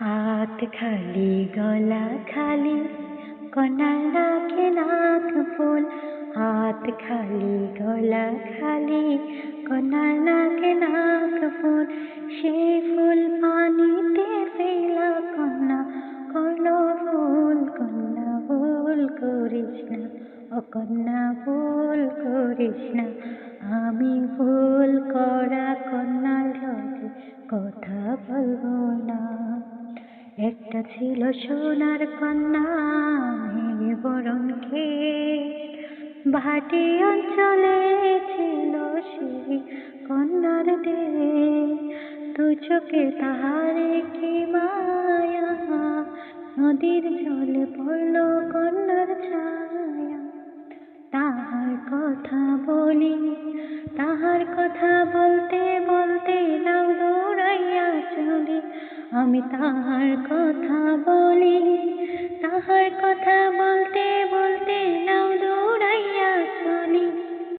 হাত খালি গলা খালি কন্যার নাকে নাক ফুল। হাত খালি গলা খালি কন্যার নাকে নাক ফুল। সেই ফুল পানিতে ফেলা কন্যা করলো ভুল। কন্যা ভুল করিস না, ও কন্যা ভুল করিস না। আমি ভুল করা কন্যার লগে কথা বলবো না। একটা ছিল সোনার কন্যা, মেঘে বরণ কেশ। ভাটি অঞ্চলে ছিল সেই কন্যার দেশ। দু চোখে তাহারে কি মায়া, নদীর জলে পড়ল কন্যার ছায়া। তাহার কথা বলি, তাহার কথা বলতে বলতে নাও দৌড়াইয়া চলি। আমি তাহার কথা বলি, তাহার কথা বলতে বলতে নাও